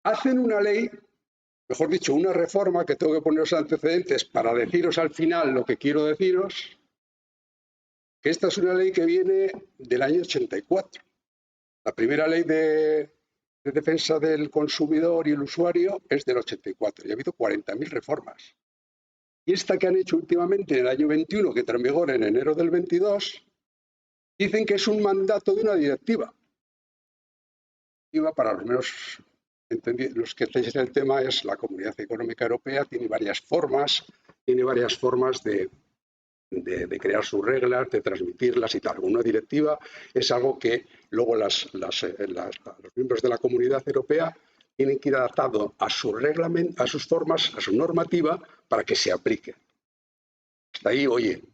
hacen una ley, mejor dicho, una reforma, que tengo que poneros antecedentes para deciros al final lo que quiero deciros, que esta es una ley que viene del año 84. La primera ley de defensa del consumidor y el usuario es del 84 y ha habido 40.000 reformas. Y esta que han hecho últimamente en el año 21, que entra en vigor en enero del 22, dicen que es un mandato de una directiva. Para los menos los que estáis en el tema, es la Comunidad Económica Europea, tiene varias formas de crear sus reglas, de transmitirlas y tal. Una directiva es algo que luego los miembros de la Comunidad Europea tienen que ir adaptando a su reglamento, a sus formas, a su normativa, para que se aplique. Hasta ahí, oye,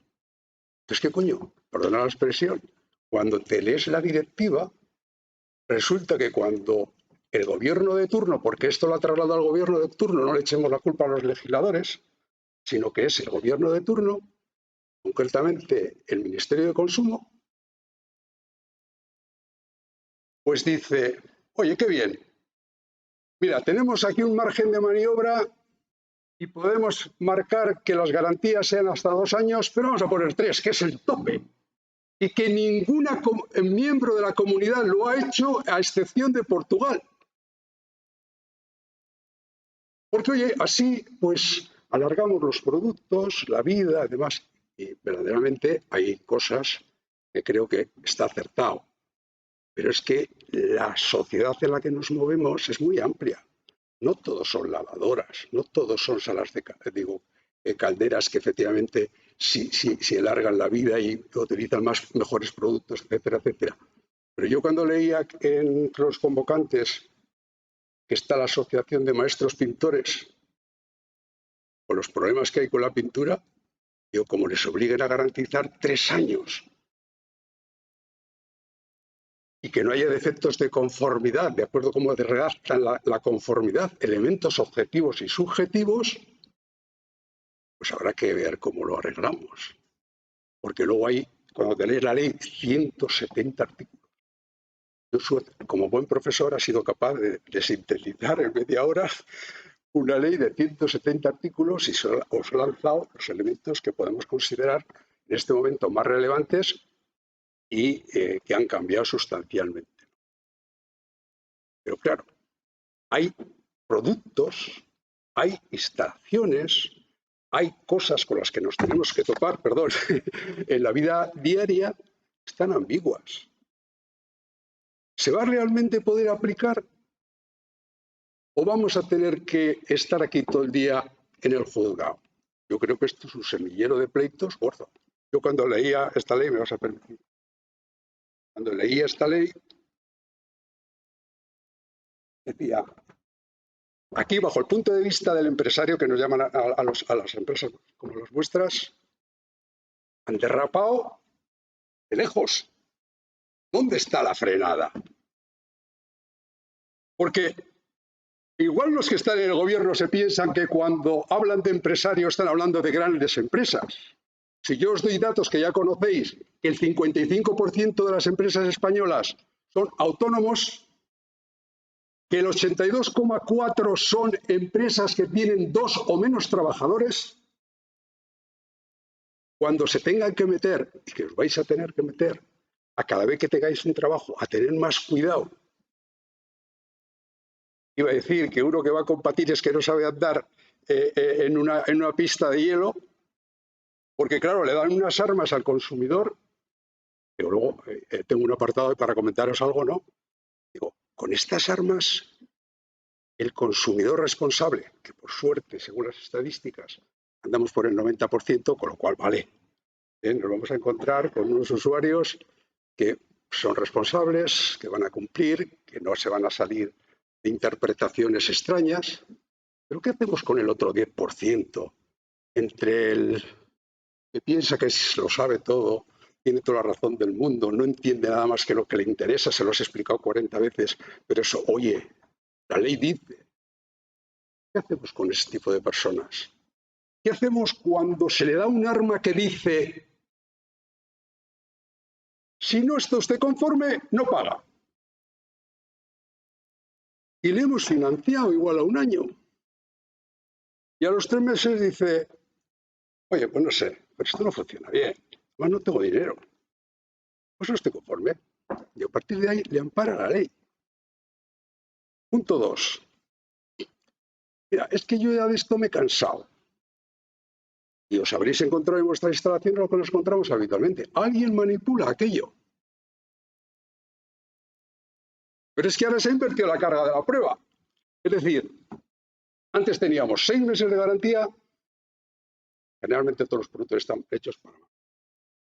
es que coño, perdona la expresión, cuando te lees la directiva, resulta que cuando el gobierno de turno, porque esto lo ha trasladado al gobierno de turno, no le echemos la culpa a los legisladores, sino que es el gobierno de turno, concretamente el Ministerio de Consumo, pues dice, oye, qué bien, mira, tenemos aquí un margen de maniobra y podemos marcar que las garantías sean hasta 2 años, pero vamos a poner 3, que es el tope. Y que ningún miembro de la comunidad lo ha hecho, a excepción de Portugal. Porque, oye, así pues alargamos los productos, la vida, además, y verdaderamente hay cosas que creo que está acertado. Pero es que la sociedad en la que nos movemos es muy amplia. No todos son lavadoras, no todos son salas de calderas que efectivamente sí alargan la vida y utilizan mejores productos, etcétera, etcétera. Pero yo cuando leía en los convocantes que está la Asociación de Maestros Pintores, con los problemas que hay con la pintura, yo como les obliguen a garantizar 3 años y que no haya defectos de conformidad, de acuerdo como redactan la conformidad, elementos objetivos y subjetivos, pues habrá que ver cómo lo arreglamos. Porque luego hay, cuando tenéis la ley, 170 artículos. Yo, como buen profesor, he sido capaz de sintetizar en media hora una ley de 170 artículos y os he lanzado los elementos que podemos considerar en este momento más relevantes y que han cambiado sustancialmente. Pero claro, hay productos, hay instalaciones, hay cosas con las que nos tenemos que topar, perdón, en la vida diaria, están ambiguas. ¿Se va a realmente poder aplicar? ¿O vamos a tener que estar aquí todo el día en el juzgado? Yo creo que esto es un semillero de pleitos gordo. Yo cuando leía esta ley, me vas a permitir, cuando leía esta ley, decía, aquí bajo el punto de vista del empresario, que nos llaman a las empresas como las vuestras, han derrapado de lejos. ¿Dónde está la frenada? Porque igual los que están en el gobierno se piensan que cuando hablan de empresarios están hablando de grandes empresas. Si yo os doy datos que ya conocéis, que el 55% de las empresas españolas son autónomos, que el 82,4% son empresas que tienen 2 o menos trabajadores, cuando se tengan que meter, y que os vais a tener que meter, a cada vez que tengáis un trabajo, a tener más cuidado. Iba a decir que uno que va con patines que no sabe andar en una pista de hielo, porque claro, le dan unas armas al consumidor, pero luego tengo un apartado para comentaros algo, ¿no? Digo, con estas armas, el consumidor responsable, que por suerte, según las estadísticas, andamos por el 90%, con lo cual vale. Nos vamos a encontrar con unos usuarios que son responsables, que van a cumplir, que no se van a salir de interpretaciones extrañas. ¿Pero qué hacemos con el otro 10%? Entre el que piensa que lo sabe todo, tiene toda la razón del mundo, no entiende nada más que lo que le interesa, se lo has explicado 40 veces, pero eso, oye, la ley dice. ¿Qué hacemos con ese tipo de personas? ¿Qué hacemos cuando se le da un arma que dice, si no está usted conforme, no paga? y le hemos financiado igual a un año. Y a los 3 meses dice, oye, pues no sé, pero esto no funciona bien, además no tengo dinero. Pues no estoy conforme. Y a partir de ahí le ampara la ley. Punto 2. Mira, es que yo ya de esto me he cansado. Y os habréis encontrado en vuestra instalación lo que nos encontramos habitualmente. Alguien manipula aquello. Pero es que ahora se ha invertido la carga de la prueba. Es decir, antes teníamos 6 meses de garantía. Generalmente todos los productos están hechos para más.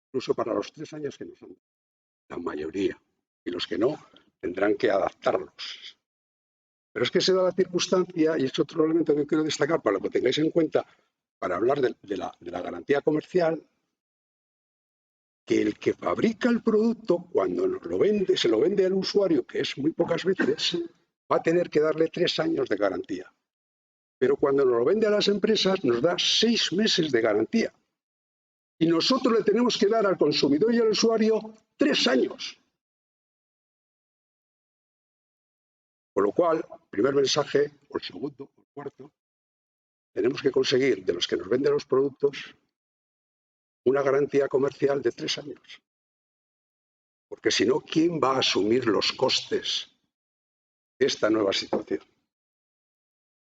Incluso para los 3 años que nos han dado. La mayoría. Y los que no, tendrán que adaptarlos. Pero es que se da la circunstancia, y es otro elemento que quiero destacar para que tengáis en cuenta, para hablar de la garantía comercial, que el que fabrica el producto, cuando nos lo vende, se lo vende al usuario, que es muy pocas veces, va a tener que darle 3 años de garantía. Pero cuando nos lo vende a las empresas, nos da 6 meses de garantía. Y nosotros le tenemos que dar al consumidor y al usuario 3 años. Con lo cual, primer mensaje, o el segundo, o el cuarto, tenemos que conseguir de los que nos venden los productos una garantía comercial de 3 años. Porque si no, ¿quién va a asumir los costes de esta nueva situación?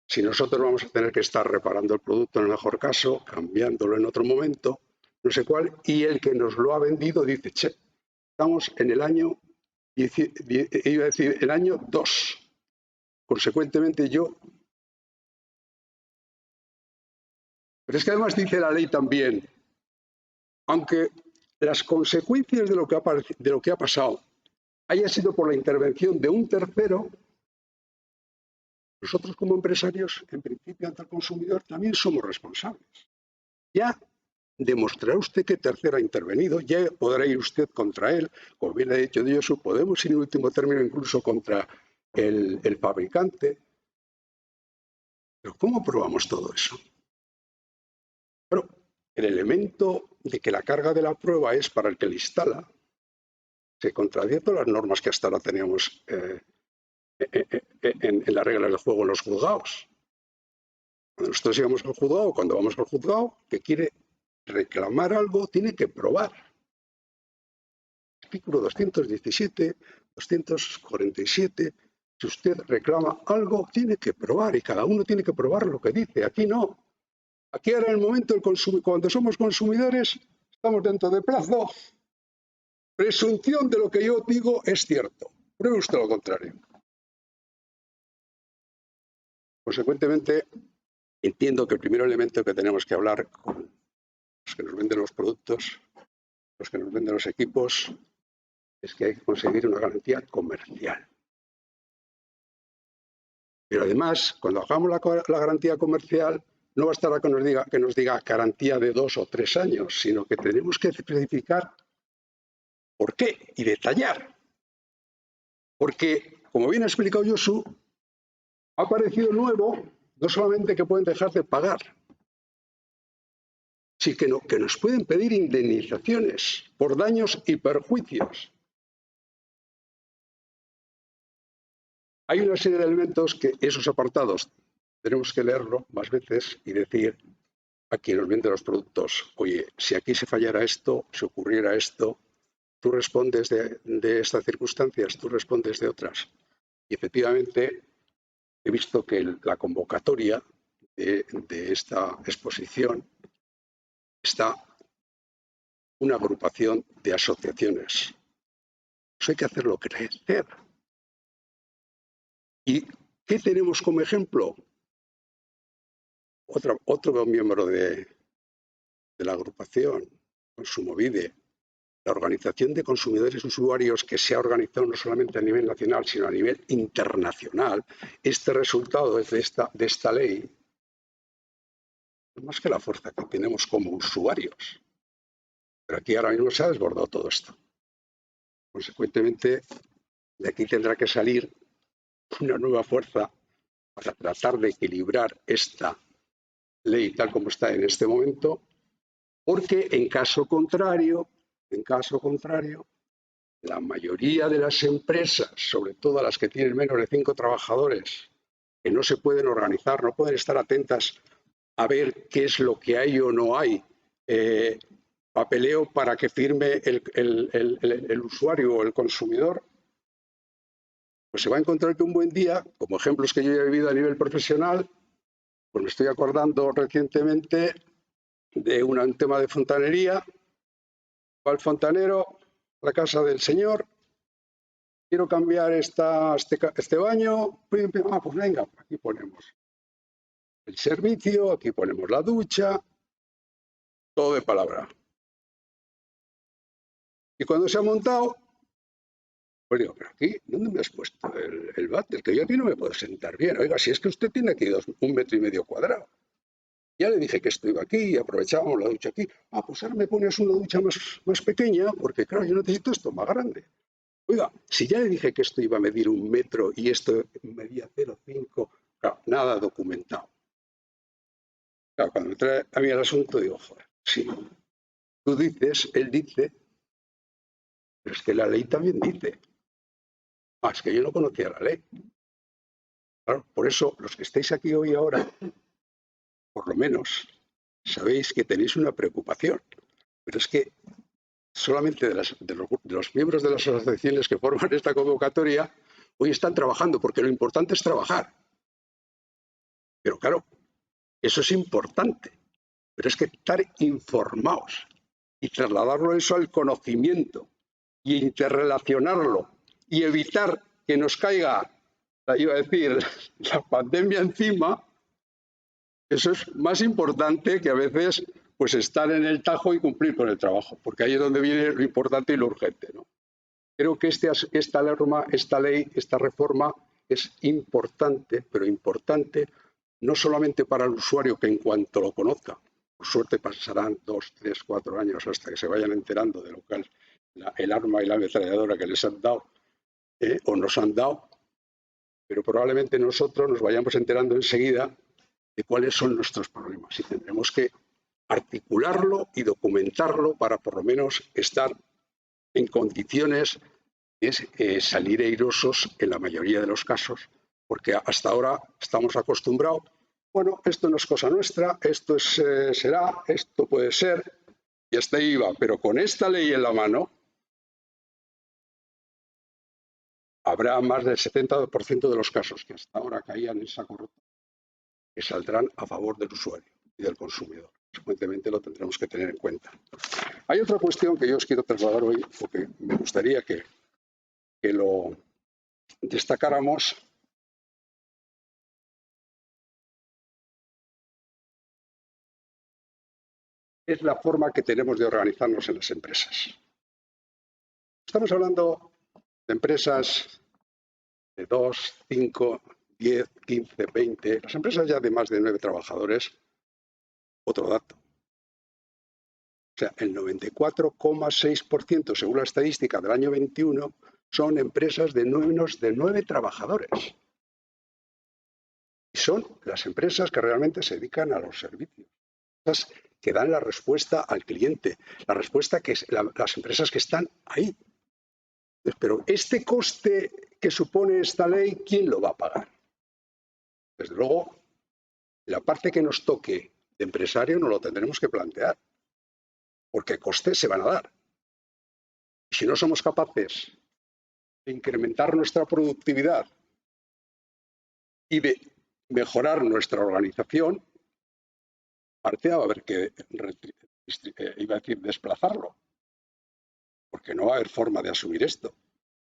Si nosotros vamos a tener que estar reparando el producto en el mejor caso, cambiándolo en otro momento, no sé cuál, y el que nos lo ha vendido dice, che, estamos en el año, iba a decir, el año 2. Consecuentemente yo... Pero es que además dice la ley también, aunque las consecuencias de lo que ha pasado haya sido por la intervención de un tercero, nosotros como empresarios, en principio ante el consumidor, también somos responsables. Ya demostrará usted que tercero ha intervenido, ya podrá ir usted contra él, como bien ha dicho Josu, podemos ir en último término incluso contra el fabricante. Pero ¿cómo probamos todo eso? Bueno, el elemento de que la carga de la prueba es para el que la instala se contradice todas las normas que hasta ahora teníamos en las reglas del juego en los juzgados. Cuando nosotros íbamos al juzgado, cuando vamos al juzgado, que quiere reclamar algo, tiene que probar. Artículo 217, 247. Si usted reclama algo, tiene que probar y cada uno tiene que probar lo que dice. Aquí no. Aquí ahora en el momento cuando somos consumidores, estamos dentro de plazo. Presunción de lo que yo digo es cierto. Pruebe usted lo contrario. Consecuentemente, entiendo que el primer elemento que tenemos que hablar con los que nos venden los productos, los que nos venden los equipos, es que hay que conseguir una garantía comercial. Pero además, cuando hagamos la garantía comercial, no bastará que nos diga garantía de 2 o 3 años, sino que tenemos que especificar por qué y detallar. Porque, como bien ha explicado Josu, ha aparecido nuevo, no solamente que pueden dejar de pagar, sino que nos pueden pedir indemnizaciones por daños y perjuicios. Hay una serie de elementos que esos apartados tenemos que leerlo más veces y decir a quien nos vende los productos, oye, si aquí se fallara esto, si ocurriera esto, tú respondes de estas circunstancias, tú respondes de otras. Y efectivamente he visto que la convocatoria de esta exposición está una agrupación de asociaciones. Eso hay que hacerlo crecer. ¿Y qué tenemos como ejemplo? Otro miembro de la agrupación, Konsumovide, la Organización de Consumidores y Usuarios, que se ha organizado no solamente a nivel nacional, sino a nivel internacional. Este resultado de esta ley es más que la fuerza que tenemos como usuarios. Pero aquí ahora mismo se ha desbordado todo esto. Consecuentemente, de aquí tendrá que salir una nueva fuerza para tratar de equilibrar esta ley tal como está en este momento, porque en caso contrario, la mayoría de las empresas, sobre todo las que tienen menos de 5 trabajadores, que no se pueden organizar, no pueden estar atentas a ver qué es lo que hay o no hay, papeleo para que firme el usuario o el consumidor, pues se va a encontrar que un buen día, como ejemplos que yo he vivido a nivel profesional, pues me estoy acordando recientemente de un tema de fontanería. Va el fontanero a la casa del señor, quiero cambiar este baño, pues venga, aquí ponemos el servicio, aquí ponemos la ducha, todo de palabra. Y cuando se ha montado, pues digo, pero aquí, ¿dónde me has puesto el váter? Que yo aquí no me puedo sentar bien. Oiga, si es que usted tiene aquí 1,5 metros cuadrados. Ya le dije que esto iba aquí y aprovechábamos la ducha aquí. Pues ahora me pones una ducha más pequeña, porque claro, yo necesito esto más grande. Oiga, si ya le dije que esto iba a medir 1 metro y esto medía 0,5, claro, nada documentado. Claro, cuando me trae a mí el asunto, digo, joder, sí, tú dices, él dice, pero es que la ley también dice. Es que yo no conocía la ley. Claro, por eso, los que estáis aquí hoy ahora, por lo menos, sabéis que tenéis una preocupación. Pero es que solamente de los miembros de las asociaciones que forman esta convocatoria, hoy están trabajando, porque lo importante es trabajar. Pero claro, eso es importante. Pero es que estar informados y trasladarlo eso al conocimiento y interrelacionarlo y evitar que nos caiga, iba a decir, la pandemia encima, eso es más importante que a veces pues estar en el tajo y cumplir con el trabajo, porque ahí es donde viene lo importante y lo urgente, ¿no? Creo que esta ley, esta reforma es importante, pero importante no solamente para el usuario, que en cuanto lo conozca, por suerte pasarán 2, 3, 4 años hasta que se vayan enterando de lo que es el arma y la ametralladora que les han dado o nos han dado, pero probablemente nosotros nos vayamos enterando enseguida de cuáles son nuestros problemas y tendremos que articularlo y documentarlo para por lo menos estar en condiciones de salir airosos en la mayoría de los casos, porque hasta ahora estamos acostumbrados, bueno, esto no es cosa nuestra, esto será, esto puede ser, y hasta ahí va, pero con esta ley en la mano habrá más del 70% de los casos que hasta ahora caían en saco roto que saldrán a favor del usuario y del consumidor. Consecuentemente lo tendremos que tener en cuenta. Hay otra cuestión que yo os quiero trasladar hoy, porque me gustaría que lo destacáramos. Es la forma que tenemos de organizarnos en las empresas. Estamos hablando de empresas de 2, 5, 10, 15, 20, las empresas ya de más de 9 trabajadores, otro dato. O sea, el 94,6%, según la estadística del año 21, son empresas de menos de 9 trabajadores. Y son las empresas que realmente se dedican a los servicios, que dan la respuesta al cliente, la respuesta que las empresas que están ahí. Pero este coste que supone esta ley, ¿quién lo va a pagar? Desde luego, la parte que nos toque de empresario no lo tendremos que plantear, porque costes se van a dar. Y si no somos capaces de incrementar nuestra productividad y de mejorar nuestra organización, parte va a haber que, iba a decir, desplazarlo, porque no va a haber forma de asumir esto.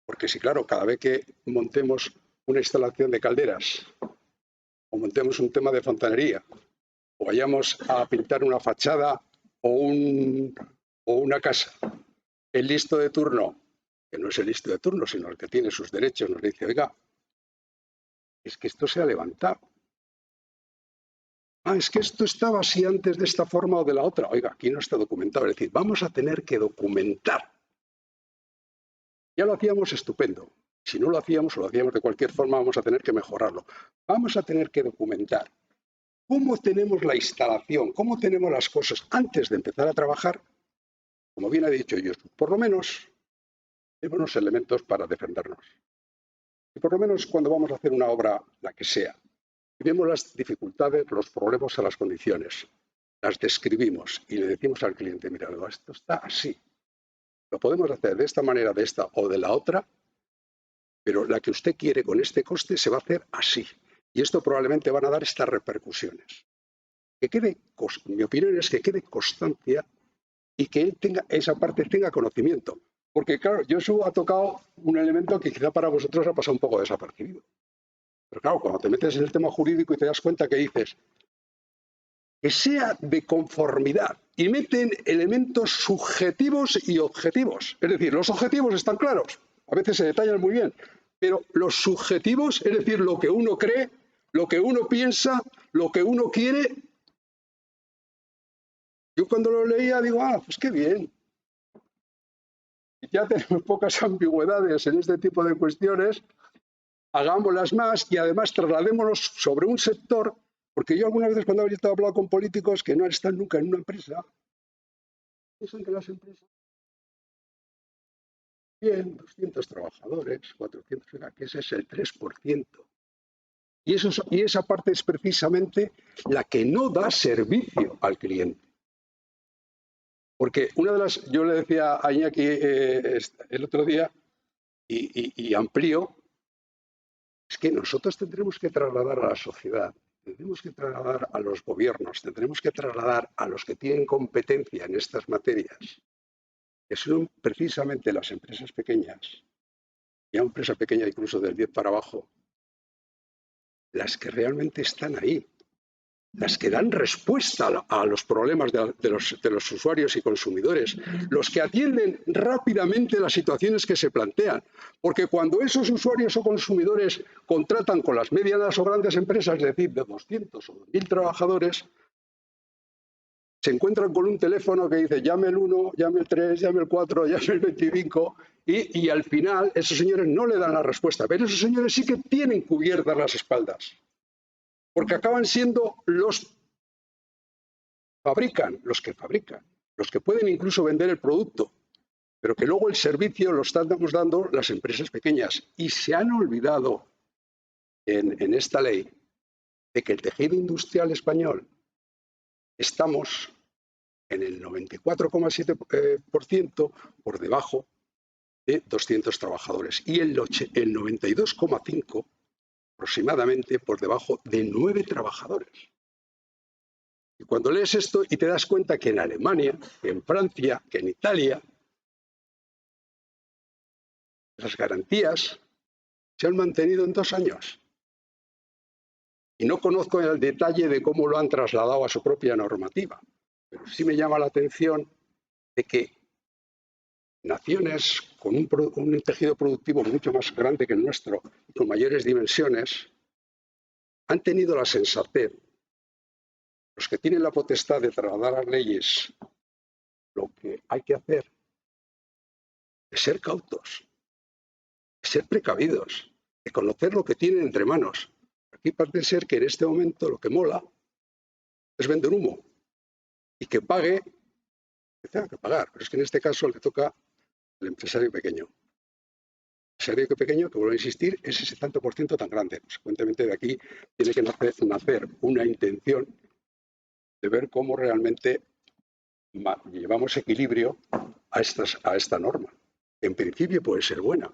Porque si, claro, cada vez que montemos una instalación de calderas o montemos un tema de fontanería o vayamos a pintar una fachada o una casa, el listo de turno, que no es el listo de turno, sino el que tiene sus derechos, nos dice, oiga, es que esto se ha levantado. Es que esto estaba así antes de esta forma o de la otra. Oiga, aquí no está documentado. Es decir, vamos a tener que documentar. Ya lo hacíamos estupendo. Si no lo hacíamos o lo hacíamos de cualquier forma, vamos a tener que mejorarlo. Vamos a tener que documentar cómo tenemos la instalación, cómo tenemos las cosas antes de empezar a trabajar. Como bien ha dicho yo, por lo menos Tenemos unos elementos para defendernos. Y por lo menos cuando vamos a hacer una obra, la que sea, y vemos las dificultades, los problemas o las condiciones, las describimos y le decimos al cliente, mira, esto está así. Lo podemos hacer de esta manera, de esta o de la otra, pero la que usted quiere con este coste se va a hacer así. Y esto probablemente van a dar estas repercusiones. Que quede, mi opinión es que quede constancia y que él tenga, esa parte tenga conocimiento. Porque claro, Josu ha tocado un elemento que quizá para vosotros ha pasado un poco desapercibido. Pero claro, cuando te metes en el tema jurídico y te das cuenta que dices que sea de conformidad y meten elementos subjetivos y objetivos. Es decir, los objetivos están claros, a veces se detallan muy bien, pero los subjetivos, es decir, lo que uno cree, lo que uno piensa, lo que uno quiere. Yo cuando lo leía digo, pues qué bien. Ya tenemos pocas ambigüedades en este tipo de cuestiones, hagámoslas más y además trasladémonos sobre un sector, porque yo algunas veces cuando he hablado con políticos que no están nunca en una empresa, piensan que las empresas tienen 200 trabajadores, 400, que ese es el 3%. Y esa parte es precisamente la que no da servicio al cliente. Porque una de las, yo le decía a Iñaki el otro día, y amplío, es que nosotros tendremos que trasladar a la sociedad, tendremos que trasladar a los gobiernos, tendremos que trasladar a los que tienen competencia en estas materias, que son precisamente las empresas pequeñas, y a una empresa pequeña incluso del 10 para abajo, las que realmente están ahí, las que dan respuesta a los problemas de los usuarios y consumidores, los que atienden rápidamente las situaciones que se plantean. Porque cuando esos usuarios o consumidores contratan con las medianas o grandes empresas, es decir, de 200 o 2.000 trabajadores, se encuentran con un teléfono que dice llame el 1, llame el 3, llame el 4, llame el 25 y al final esos señores no le dan la respuesta, pero esos señores sí que tienen cubiertas las espaldas. Porque acaban siendo los que fabrican, los que pueden incluso vender el producto, pero que luego el servicio lo estamos dando las empresas pequeñas. Y se han olvidado en esta ley de que el tejido industrial español estamos en el 94,7% por debajo de 200 trabajadores y el 92,5% aproximadamente por debajo de 9 trabajadores. Y cuando lees esto y te das cuenta que en Alemania, que en Francia, que en Italia, las garantías se han mantenido en 2 años. Y no conozco el detalle de cómo lo han trasladado a su propia normativa, pero sí me llama la atención de que naciones con un tejido productivo mucho más grande que el nuestro y con mayores dimensiones han tenido la sensatez, los que tienen la potestad de trasladar las leyes, lo que hay que hacer es ser cautos, es ser precavidos, de conocer lo que tienen entre manos. Aquí parece ser que en este momento lo que mola es vender humo y que pague, que tenga que pagar, pero es que en este caso le toca al empresario pequeño. El empresario pequeño, que vuelvo a insistir, es ese tanto por ciento tan grande. Consecuentemente, de aquí tiene que nacer una intención de ver cómo realmente llevamos equilibrio a esta norma. En principio puede ser buena.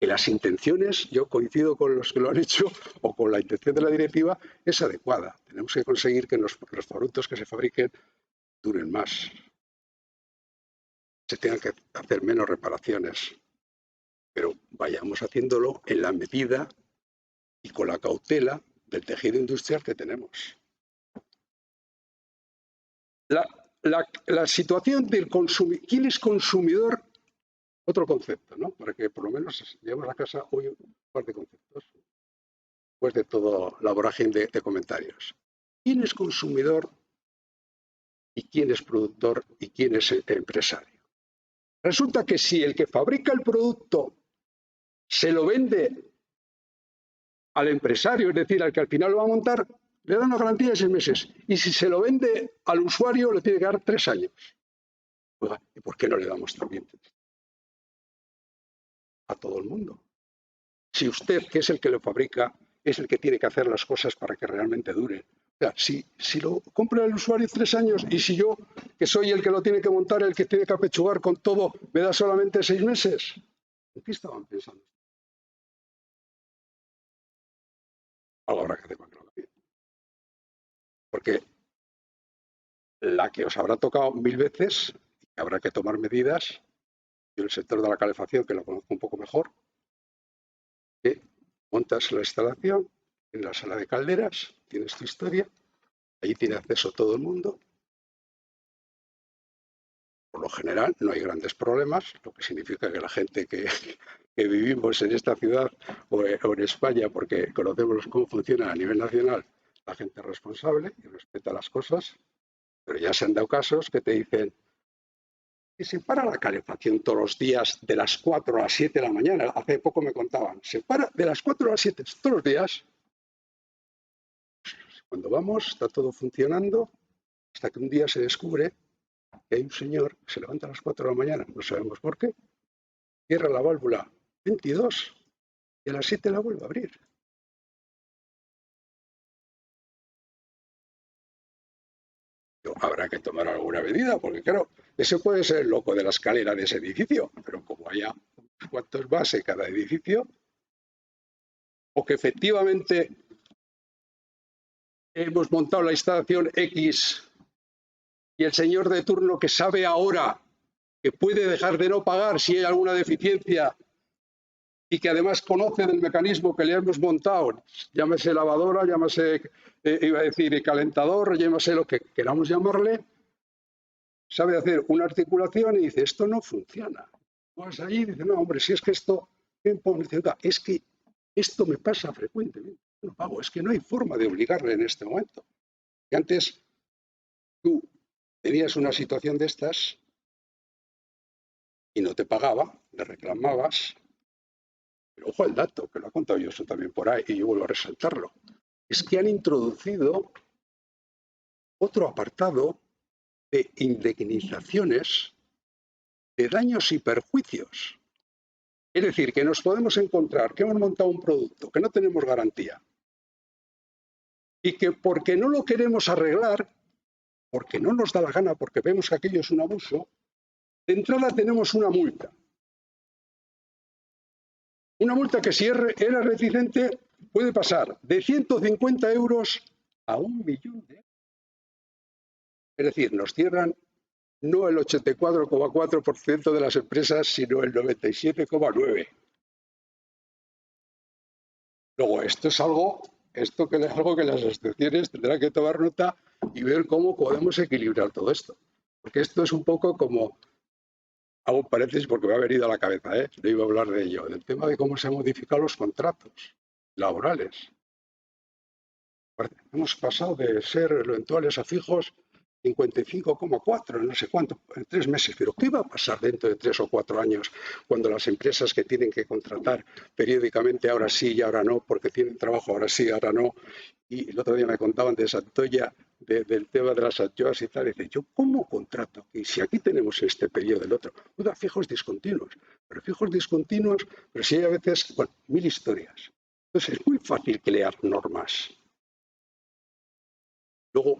Que las intenciones, yo coincido con los que lo han hecho, o con la intención de la directiva, es adecuada. Tenemos que conseguir que los productos que se fabriquen duren más, se tengan que hacer menos reparaciones, pero vayamos haciéndolo en la medida y con la cautela del tejido industrial que tenemos. La situación del consumidor, ¿quién es consumidor? Otro concepto, ¿no? Para que por lo menos llevemos a casa hoy un par de conceptos, después de toda la vorágine de comentarios. ¿Quién es consumidor y quién es productor y quién es empresario? Resulta que si el que fabrica el producto se lo vende al empresario, es decir, al que al final lo va a montar, le da una garantía de 6 meses. Y si se lo vende al usuario, le tiene que dar 3 años. Oiga, ¿y por qué no le damos también? a todo el mundo. Si usted, que es el que lo fabrica, es el que tiene que hacer las cosas para que realmente duren. O sea, si lo compra el usuario 3 años y si yo, que soy el que lo tiene que montar, el que tiene que apechugar con todo, me da solamente 6 meses. ¿En qué estaban pensando? Algo habrá que hacer para que lo cambien. Porque la que os habrá tocado 1000 veces, habrá que tomar medidas. Yo el sector de la calefacción, que lo conozco un poco mejor, que montas la instalación en la sala de calderas, tienes tu historia, ahí tiene acceso todo el mundo. Por lo general no hay grandes problemas, lo que significa que la gente que vivimos en esta ciudad o en España, porque conocemos cómo funciona a nivel nacional, la gente es responsable y respeta las cosas, pero ya se han dado casos que te dicen que se para la calefacción todos los días de las 4 a las 7 de la mañana. Hace poco me contaban, se para de las 4 a las 7 todos los días. Cuando vamos, está todo funcionando, hasta que un día se descubre que hay un señor que se levanta a las 4 de la mañana, no sabemos por qué, cierra la válvula 22 y a las 7 la vuelve a abrir. Habrá que tomar alguna medida, porque claro, ese puede ser el loco de la escalera de ese edificio, pero como haya cuantos más en cada edificio, o que efectivamente hemos montado la instalación X y el señor de turno que sabe ahora que puede dejar de no pagar si hay alguna deficiencia y que además conoce del mecanismo que le hemos montado, llámese lavadora, llámese, iba a decir, calentador, llámese lo que queramos llamarle, sabe hacer una articulación y dice, esto no funciona. Vas allí y dice, no, hombre, si es que esto, es que esto me pasa frecuentemente. No pago, es que no hay forma de obligarle en este momento. Y antes tú tenías una situación de estas y no te pagaba, le reclamabas, pero ojo al dato, que lo ha contado yo eso también por ahí y yo vuelvo a resaltarlo. Es que han introducido otro apartado de indemnizaciones de daños y perjuicios. Es decir, que nos podemos encontrar que hemos montado un producto que no tenemos garantía y que porque no lo queremos arreglar, porque no nos da la gana, porque vemos que aquello es un abuso, de entrada tenemos una multa. Una multa que si era reticente puede pasar de 150 euros a 1.000.000 de euros. Es decir, nos cierran no el 84,4% de las empresas, sino el 97,9%. Luego, esto es algo que las asociaciones tendrán que tomar nota y ver cómo podemos equilibrar todo esto. Porque esto es un poco como, hago un paréntesis porque me ha venido a la cabeza, no iba a hablar de ello, del tema de cómo se han modificado los contratos laborales. Hemos pasado de ser eventuales a fijos 55,4, no sé cuánto, en 3 meses. Pero ¿qué va a pasar dentro de 3 o 4 años cuando las empresas que tienen que contratar periódicamente, ahora sí y ahora no, porque tienen trabajo, ahora sí, ahora no? Y el otro día me contaban de Santoya, del tema de las anchoas y tal, y dice, ¿yo cómo contrato? Y si aquí tenemos este periodo del otro, fijos discontinuos, pero si hay a veces, bueno, 1000 historias. Entonces es muy fácil crear normas. Luego,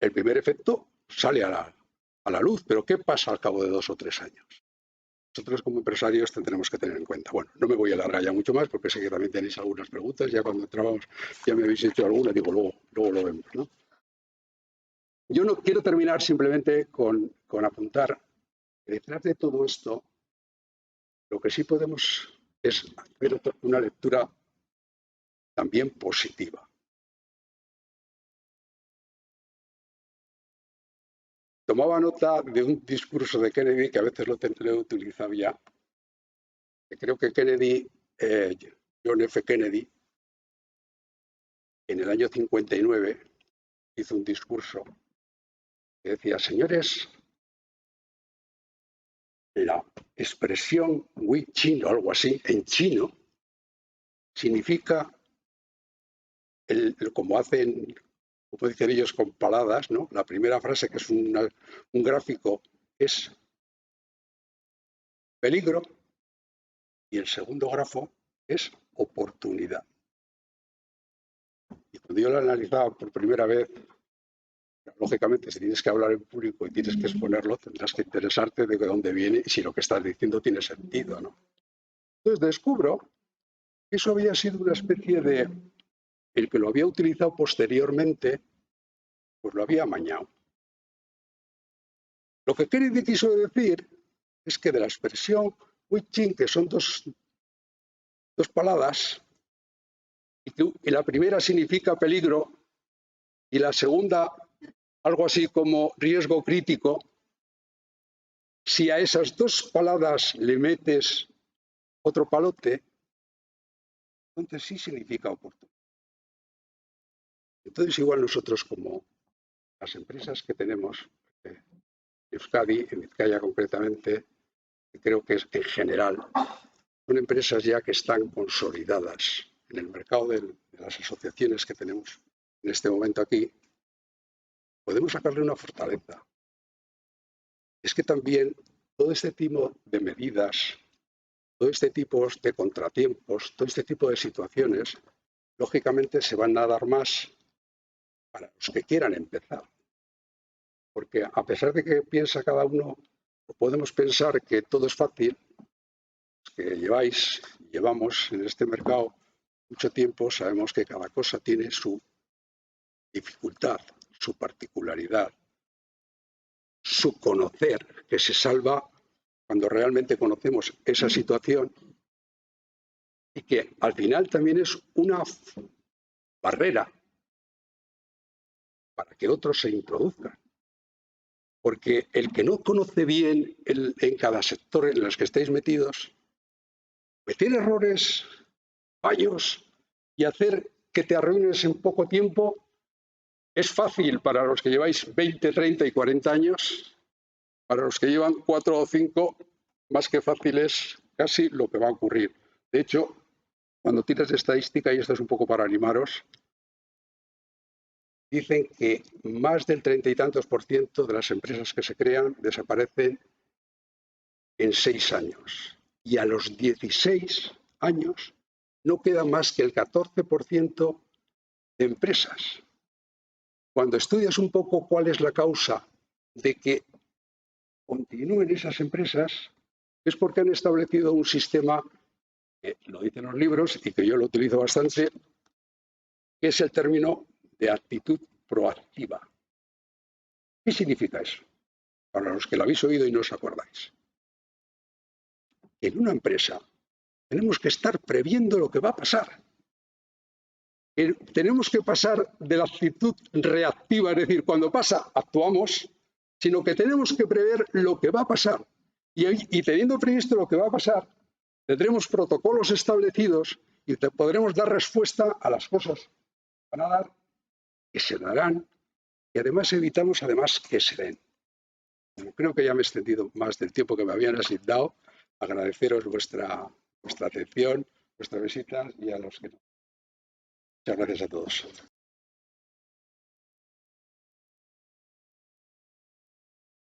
el primer efecto sale a la luz, pero ¿qué pasa al cabo de 2 o 3 años? Nosotros como empresarios tendremos que tener en cuenta. Bueno, no me voy a alargar ya mucho más porque sé que también tenéis algunas preguntas. Ya cuando entramos ya me habéis hecho alguna, digo, luego lo vemos, ¿no? Yo no quiero terminar simplemente con apuntar que detrás de todo esto, lo que sí podemos es hacer una lectura también positiva. Tomaba nota de un discurso de Kennedy que a veces lo he utilizado ya. Creo que Kennedy, John F. Kennedy, en el año 59 hizo un discurso que decía, señores, la expresión Wei chino, algo así, en chino, significa, como hacen, como dicen ellos, con paladas, ¿no? La primera frase, que es un gráfico, es peligro, y el segundo grafo es oportunidad. Y cuando yo lo analizaba por primera vez, lógicamente, si tienes que hablar en público y tienes que exponerlo, tendrás que interesarte de dónde viene y si lo que estás diciendo tiene sentido, ¿no? Entonces descubro que eso había sido una especie de... El que lo había utilizado posteriormente, pues lo había amañado. Lo que Kennedy quiso decir es que de la expresión Wichin, que son dos palabras, y la primera significa peligro y la segunda algo así como riesgo crítico, si a esas dos palabras le metes otro palote, entonces sí significa oportunidad. Entonces igual nosotros, como las empresas que tenemos, Euskadi, en Vizcaya concretamente, creo que es en general, son empresas ya que están consolidadas en el mercado de las asociaciones que tenemos en este momento aquí, podemos sacarle una fortaleza. Es que también todo este tipo de medidas, todo este tipo de contratiempos, todo este tipo de situaciones, lógicamente se van a dar más para los que quieran empezar. Porque a pesar de que piensa cada uno, podemos pensar que todo es fácil, que llevamos en este mercado mucho tiempo, sabemos que cada cosa tiene su dificultad, su particularidad, su conocer, que se salva cuando realmente conocemos esa situación y que al final también es una barrera para que otros se introduzcan. Porque el que no conoce bien en cada sector en los que estáis metidos, meter errores, fallos y hacer que te arruines en poco tiempo es fácil para los que lleváis 20, 30 y 40 años. Para los que llevan 4 o 5, más que fácil es casi lo que va a ocurrir. De hecho, cuando tiras de estadística, y esto es un poco para animaros, dicen que más del 30 y tantos % de las empresas que se crean desaparecen en 6 años. Y a los 16 años no queda más que el 14% de empresas. Cuando estudias un poco cuál es la causa de que continúen esas empresas, es porque han establecido un sistema, que lo dicen los libros y que yo lo utilizo bastante, que es el término de actitud proactiva. ¿Qué significa eso? Para los que lo habéis oído y no os acordáis. En una empresa tenemos que estar previendo lo que va a pasar. Tenemos que pasar de la actitud reactiva, es decir, cuando pasa, actuamos, sino que tenemos que prever lo que va a pasar. Y teniendo previsto lo que va a pasar, tendremos protocolos establecidos y podremos dar respuesta a las cosas que van a dar, que se darán, y además evitamos que se den. Como creo que ya me he extendido más del tiempo que me habían asignado, agradeceros vuestra atención, vuestra visita y a los que no. Muchas gracias a todos.